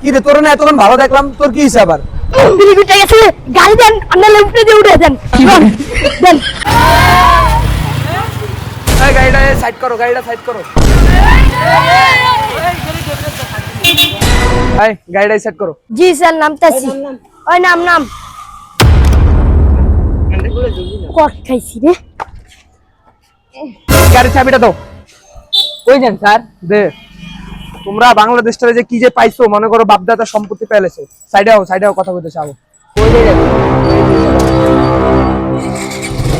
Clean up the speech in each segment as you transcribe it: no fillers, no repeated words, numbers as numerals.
কি রে তোর না এতক্ষণ ভালো দেখলাম, তোর কি হিসাব আবার? বিলিবিটা গেছে, গাড়ি দেন, আপনারা উঠে দিয়ে উঠে দেন। দেন। এই গাড়িটা সাইড করো, গাড়িটা সাইড করো। এই গাড়িটা সাইড করো। জি স্যার, নামতাছি। ওই নাম। কট খাইছি রে। গাড়ির চাবিটা দাও। কই যান স্যার? দে। তোমরা বাংলাদেশটারে যে কি যে পাইছো, মনে করো বাপদাদা সম্পত্তি পেলেছো। সাইডে হও কথা কইতে চাও। কই যাই যান?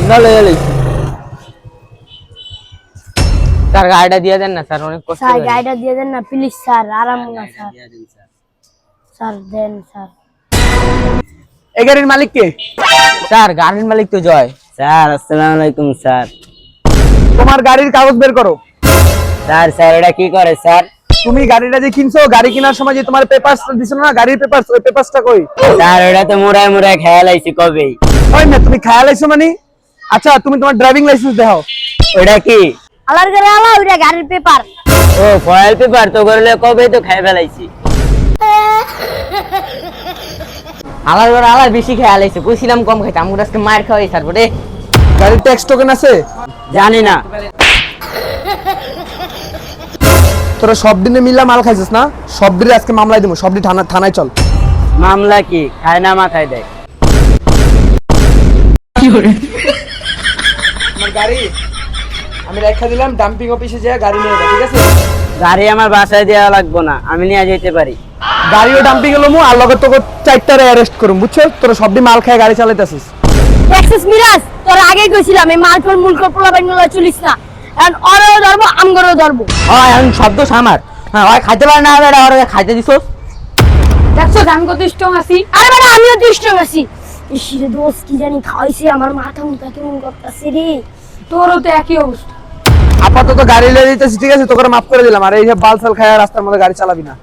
না লয়ে লইছি। স্যার গাড়িটা দিয়ে দেন না স্যার, অনেক কষ্ট স্যার হয়। গাড়িটা দিয়ে দেন না প্লিজ স্যার, আরাম না স্যার। স্যার দেন স্যার। এই গাড়ির মালিক কে? স্যার গাড়ির মালিক তো জয়। স্যার আসসালামু আলাইকুম স্যার। তোমার গাড়ির কাগজ বের করো। স্যার এটা কি করে স্যার? তুমি গাড়িটা যে কিনছো, গাড়ি কেনার সময় যে তোমার পেপারস দিছিল না, গাড়ির পেপারস, ওই পেপারসটা কই? স্যার এটা তো মুড়ায় খেয়াল আইছি কবেই। ওই না, তুমি খেয়াল আইছো মানে? আচ্ছা তুমি তোমার ড্রাইভিং লাইসেন্স দেখাও। ওটা কি? আলার করে আলা, ওইটা গাড়ির পেপার। ও ফয়েল পেপার তো করলে কবেই তো খাই ফেলাইছি। আলার ঘরে আলার বেশি খেয়াল আইছে, কইছিলাম কম খাইতে, আমগুলো আজকে মার খাওয়াই স্যার বটে। গাড়ির ট্যাক্স টোকেন আছে? জানি না। তোরা সব দিনে মিলা মাল খাইছিস না? সব দিনে আজকে মামলায় দেবো, সব দিন থানায় চল। মামলা কি? খায় না মাথায় দেয়। আমার গাড়ি আমি রেখা দিলাম, ডাম্পিং অফিসে যা গাড়ি নিয়ে যা, ঠিক আছে? গাড়ি আমার বাসায় দেওয়া লাগবো না, আমি নিয়ে যেতে পারি। গাড়িও ডাম্পিং এলো মু, আর লগে তোকে চারটারে অ্যারেস্ট করুম, বুঝছো? তোরা সব দিন মাল খায় গাড়ি চালাইতেছিস। এক্সেস মিরাজ, তোর আগেই কইছিলাম এই মালটোর মূল্য পোলাবাইন গুলো চলিস না। এখন অরেও ধরবো, আমগরেও ধরবো। হয় এখন শব্দ সামার। হ্যাঁ হয় খাইতে পারে না, বেটা ওরা খাইতে দিছো। দেখছো আমি কত স্ট্রং আছি? আরে বেটা আমিও তো স্ট্রং আছি। ইসিরে দোষ কি জানি খাইছে, আমার মাথা মুথা কেমন করতেছে রে। তোরও তো একই অবস্থা। আপাতত গাড়ি লিয়ে দিতেছি, ঠিক আছে? তোকে মাফ করে দিলাম, আর এই সব বালসাল খায় রাস্তার মধ্যে গাড়ি চালাবি না।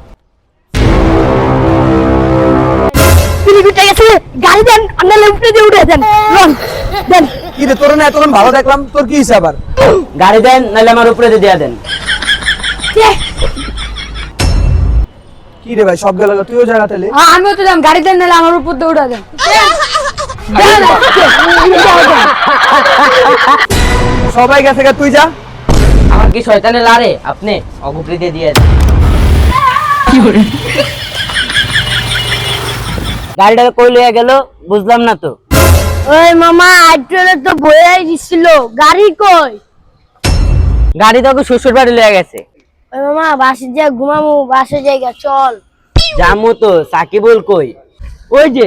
বিলিবিটা গেছে, গাড়ি দেন, আপনারা উঠে দিয়ে উঠে দেন। দেন। কি রে তোর না এতক্ষণ ভালো দেখলাম, তোর কি হিসাব আবার? গাড়ি দেন নাহলে আমার উপরে দিয়ে দেন। কি রে ভাই, সব গেল, তুইও জায়গা তেলে। আমিও তো দাম, গাড়ি দেন নাহলে আমার উপর দিয়ে উঠে দেন। সবাই গেছে গা, তুই যা। আমার কি শয়তানে লারে? আপনি অগুপরিতে দিয়ে দেন। গাড়িটা কই লইয়া গেল বুঝলাম না তো। ওই মামা আইট্রেলে তো বয়ে দিছিল, গাড়ি কই? গাড়ি তো শ্বশুর বাড়ি লইয়া গেছে। ওই মামা বাসে যা ঘুমামু, বাসে জায়গা চল। জামু তো সাকিবুল কই? ওই যে